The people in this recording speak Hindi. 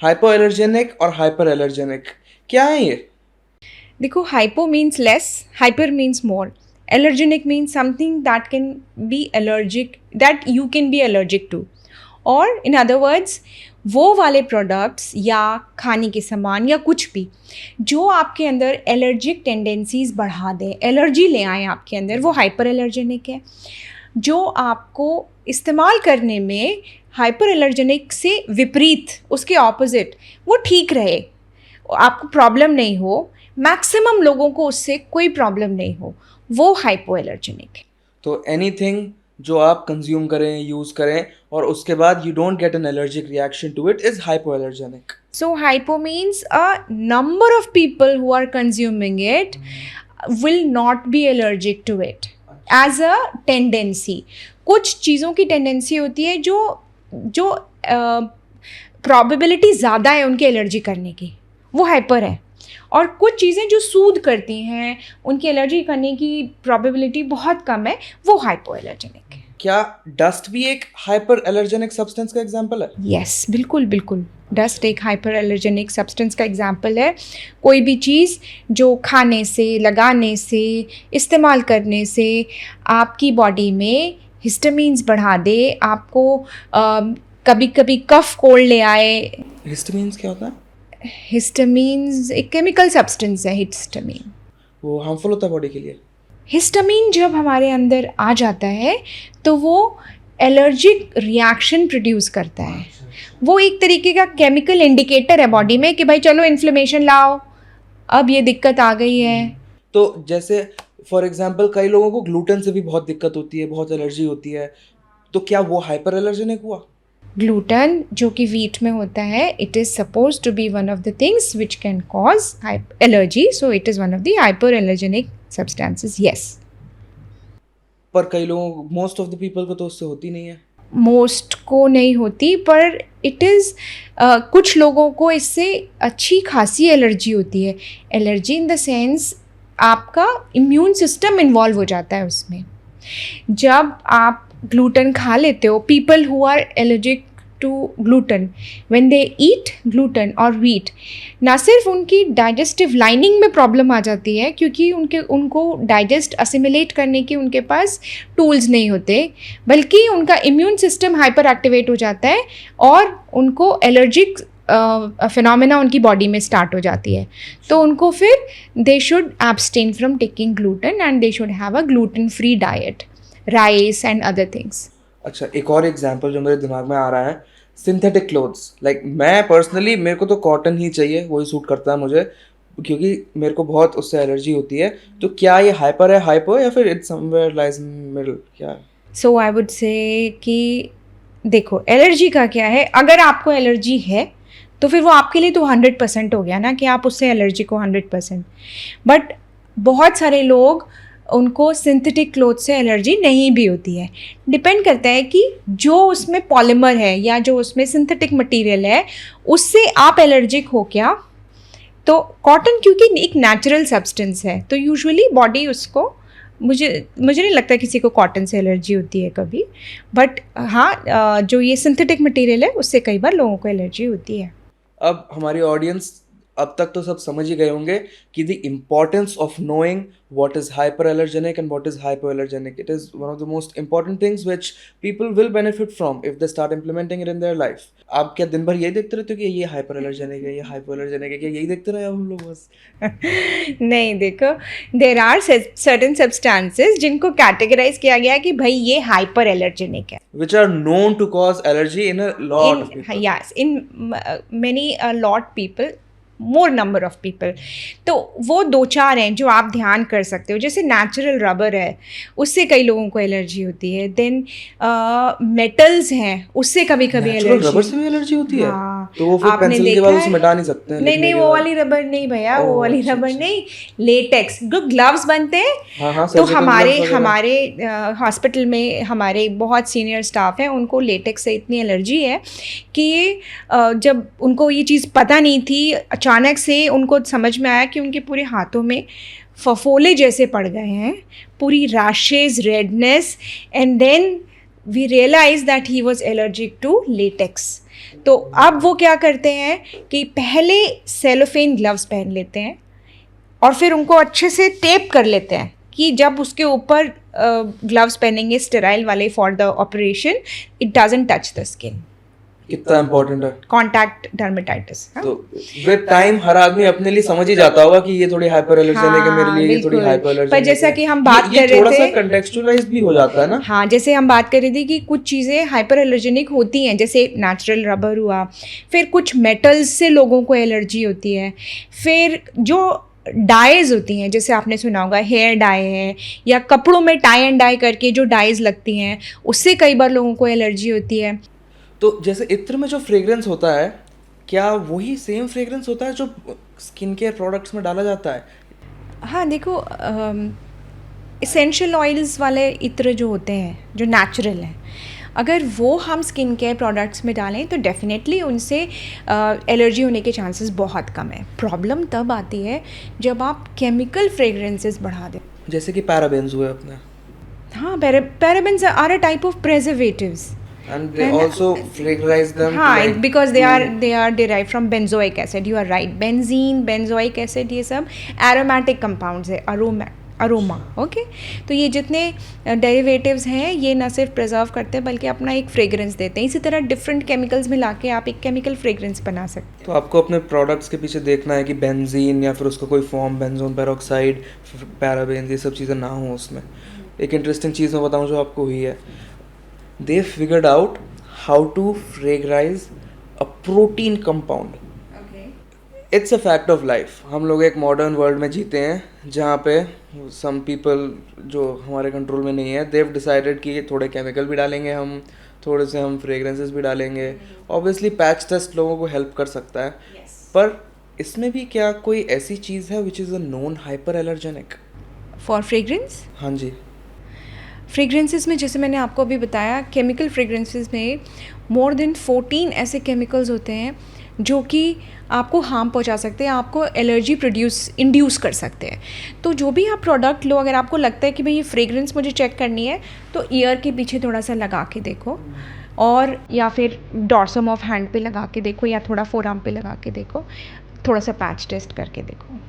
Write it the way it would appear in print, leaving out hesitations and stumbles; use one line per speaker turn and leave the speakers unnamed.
हाइपो एलर्जेनिक और हाइपर एलर्जेनिक क्या है ये?
देखो, hypo means less, hyper means more. Allergenic means something that can be allergic, that you can be allergic to. और इन अदर वर्ड्स, वो वाले प्रोडक्ट्स या खाने के सामान या कुछ भी जो आपके अंदर एलर्जिक टेंडेंसीज बढ़ा दें, एलर्जी ले आए आपके अंदर, वो हाइपर एलर्जेनिक है. जो आपको इस्तेमाल करने में हाइपर एलर्जेनिक से विपरीत, उसके ऑपोजिट, वो ठीक रहे, आपको प्रॉब्लम नहीं हो, मैक्सिमम लोगों को उससे कोई प्रॉब्लम नहीं हो, वो हाइपो एलर्जेनिक है.
तो एनीथिंग जो आप कंज्यूम करें, यूज करें और उसके बाद you don't get an allergic reaction to it is hypo allergenic.
So hypo means a number of people who are consuming it will not be allergic to it as a tendency. कुछ चीज़ों की टेंडेंसी होती है जो जो प्रॉबिलिटी ज़्यादा है उनकी एलर्जी करने की, वो हाइपर है. और कुछ चीज़ें जो सूद करती हैं, उनकी एलर्जी करने की प्रॉबिलिटी बहुत कम है, वो हाइपो एलर्जेनिक है.
क्या डस्ट भी एक हाइपर एलर्जेनिक सब्सटेंस का एग्जांपल है?
यस, बिल्कुल बिल्कुल. डस्ट एक हाइपर एलर्जेनिक सब्सटेंस का एग्जाम्पल है. कोई भी चीज़ जो खाने से, लगाने से, इस्तेमाल करने से आपकी बॉडी में हिस्टामीन्स बढ़ा दे, आपको कभी कभी कफ कोल्ड ले आए.
हिस्टामीन्स क्या होता है?
हिस्टामीन्स एक केमिकल सब्सटेंस है. हिस्टामीन,
वो हार्मफुल होता है बॉडी के लिए?
हिस्टामीन जब हमारे अंदर आ जाता है तो वो एलर्जिक रिएक्शन प्रोड्यूस करता है. वो एक तरीके का केमिकल इंडिकेटर है बॉडी में कि भाई चलो इन्फ्लेमेशन लाओ, अब ये दिक्कत आ गई है.
तो जैसे फॉर एग्जांपल कई लोगों को ग्लूटेन से भी बहुत दिक्कत होती है, बहुत एलर्जी होती है, तो क्या वो हाइपर एलर्जेनिक हुआ?
ग्लूटेन जो कि वीट में होता है, it is suppose to be one of the things which can cause allergy, so it is one of the hyper allergenic substances. Yes,
पर कई लोगों, मोस्ट ऑफ द पीपल को तो उससे होती नहीं है.
मोस्ट को नहीं होती, पर इट इज़ कुछ लोगों को इससे अच्छी खासी एलर्जी होती है. एलर्जी इन द सेंस आपका इम्यून सिस्टम इन्वॉल्व हो जाता है उसमें. जब आप ग्लूटेन खा लेते हो, people who are allergic to gluten, when they eat gluten और व्हीट, ना सिर्फ उनकी डाइजेस्टिव लाइनिंग में प्रॉब्लम आ जाती है क्योंकि उनको डाइजेस्ट असिमिलेट करने के उनके पास टूल्स नहीं होते, बल्कि उनका इम्यून सिस्टम हाइपर एक्टिवेट हो जाता है और उनको एलर्जिक फिनोमेना उनकी बॉडी में स्टार्ट हो जाती है. तो उनको फिर they should abstain from taking gluten and they should have a gluten free diet, rice and other things.
अच्छा, एक और एग्जांपल जो मेरे दिमाग में आ रहा है, सिंथेटिक क्लोथ्स. लाइक मैं पर्सनली, मेरे को तो कॉटन ही चाहिए, वही सूट करता है मुझे, क्योंकि मेरे को बहुत उससे एलर्जी होती है. तो क्या ये हाइपर है, हाइपो, या फिर it's somewhere lies in middle, क्या है?
सो आई वुड से कि देखो, एलर्जी का क्या है, अगर आपको एलर्जी है तो फिर वो आपके लिए तो 100% हो गया ना कि आप उससे एलर्जी को 100%. बट बहुत सारे लोग, उनको सिंथेटिक क्लोथ से एलर्जी नहीं भी होती है. डिपेंड करता है कि जो उसमें पॉलीमर है या जो उसमें सिंथेटिक मटेरियल है उससे आप एलर्जिक हो क्या. तो कॉटन क्योंकि एक नेचुरल सब्सटेंस है, तो यूजुअली बॉडी उसको, मुझे नहीं लगता किसी को कॉटन से एलर्जी होती है कभी. बट हाँ, जो ये सिंथेटिक मटेरियल है उससे कई बार लोगों को एलर्जी होती है.
अब हमारी ऑडियंस अब तक तो सब समझ ही गए होंगे कि the importance of knowing what is hyper allergenic and what is hypo allergenic. It is one of the most important things which people will benefit from if they start implementing it in their life. आप क्या दिन भर यही देखते रहते हो कि ये हाइपर एलर्जेनिक है, ये हाइपो एलर्जेनिक है? क्या यही देखते रहे हम लोग बस?
नहीं, देखो, देर आर सर्टेन सब्सटेंसेस जिनको कैटेगराइज किया गया है कि भाई ये हाइपर एलर्जेनिक है.
Which are known to cause allergy in a lot of people.
Yes, in many a lot people, more number of people. तो वो 2-4 हैं जो आप ध्यान कर सकते हो. जैसे नेचुरल रबर है, उससे कई लोगों को एलर्जी होती है. देन मेटल्स हैं, उससे कभी कभी एलर्जी.
रबर से भी एलर्जी होती है?
हाँ,
तो वो फिर
आपने
पेंसिल के बाद उसे मिटा नहीं सकते हैं?
नहीं, वो वाली रबर नहीं भैया, वो वाली रबर नहीं. लेटेक्स जो ग्लव्स बनते हैं,
हाँ,
तो हमारे हॉस्पिटल में हमारे बहुत सीनियर स्टाफ हैं, उनको लेटेक्स से इतनी एलर्जी है कि जब उनको ये चीज़ पता नहीं थी, अचानक से उनको समझ में आया कि उनके पूरे हाथों में फफोले जैसे पड़ गए हैं, पूरी rashes, redness, and then we realise that he was allergic to latex. तो अब वो क्या करते हैं कि पहले सेलोफेन ग्लव्स पहन लेते हैं और फिर उनको अच्छे से टेप कर लेते हैं कि जब उसके ऊपर ग्लव्स पहनेंगे स्टेराइल वाले for the operation, it doesn't touch the skin.
कितना इम्पोर्टेंट है.
Contact dermatitis.
तो विद टाइम हर आदमी अपने लिए समझ ही जाता होगा कि ये थोड़ी हाइपर एलर्जेनिक है मेरे लिए, ये थोड़ी हाइपर एलर्जेनिक.
पर जैसा कि हम बात कर रहे थे,
थोड़ा सा कंटेक्चुअलाइज भी हो जाता है ना.
हाँ, जैसे हम बात कर रहे थे कि कुछ चीज़ें हाइपर एलर्जेनिक होती हैं, जैसे नेचुरल रबर हुआ, फिर कुछ मेटल्स से लोगों को एलर्जी होती है, फिर जो डाइज होती हैं, जैसे आपने सुना होगा हेयर डाई है, या कपड़ों में टाई एंड डाई करके जो डाइज लगती हैं उससे कई बार लोगों को एलर्जी होती है.
तो जैसे इत्र में जो फ्रेग्रेंस होता है, क्या वही सेम फ्रेग्रेंस होता है जो स्किन केयर प्रोडक्ट्स में डाला जाता है?
हाँ देखो, इसेंशियल ऑयल्स वाले इत्र जो होते हैं जो नेचुरल हैं, अगर वो हम स्किन केयर प्रोडक्ट्स में डालें तो डेफिनेटली उनसे एलर्जी होने के चांसेस बहुत कम है. प्रॉब्लम तब आती है जब आप केमिकल फ्रेग्रेंसेस बढ़ा दें,
जैसे कि पैराबेन्स हुए अपने.
हाँ, parabens are a type of preservatives.
And they also fragorize them.
हाँ, because they are derived from benzoic acid. You are right. Benzene, benzoic acid, ये सब aromatic compounds है, अरोमा. ओके, तो ये जितने डेरिवेटिव्स हैं ये ना सिर्फ प्रिजर्व करते हैं बल्कि अपना एक फ्रेग्रेंस देते हैं. इसी तरह डिफरेंट केमिकल्स मिला के आप एक केमिकल फ्रेग्रेंस बना सकते हैं.
तो आपको अपने प्रोडक्ट्स के पीछे देखना है कि बेंजीन या फिर उसका कोई फॉर्म, बेंजोन पेरोक्साइड, पैराबेन, ये सब चीज़ें ना हो उसमें. एक इंटरेस्टिंग चीज़ मैं बताऊँ जो आपको हुई है, they figured out how to fragorize a protein compound.
Okay.
It's a fact of life. हम लोग एक मॉडर्न वर्ल्ड में जीते हैं जहाँ पे some people जो हमारे कंट्रोल में नहीं है, they've decided कि थोड़े केमिकल भी डालेंगे हम, थोड़े से हम फ्रेगरेंसेस भी डालेंगे. ऑब्वियसली पैच टेस्ट लोगों को हेल्प कर सकता है.
Yes.
पर इसमें भी क्या कोई ऐसी चीज़ है which is a known hyper allergenic
for fragrance?
हाँ जी.
फ्रेग्रेंसेस में जैसे मैंने आपको अभी बताया, केमिकल फ्रेग्रेंसेस में मोर देन 14 ऐसे केमिकल्स होते हैं जो कि आपको हार्म पहुंचा सकते हैं, आपको एलर्जी इंड्यूस कर सकते हैं. तो जो भी आप प्रोडक्ट लो, अगर आपको लगता है कि भाई ये फ्रेग्रेंस मुझे चेक करनी है, तो ईयर के पीछे थोड़ा सा लगा के देखो, और या फिर डॉर्सम ऑफ हैंड पे लगा के देखो, या थोड़ा फोरआर्म पे लगा के देखो, थोड़ा सा पैच टेस्ट करके देखो.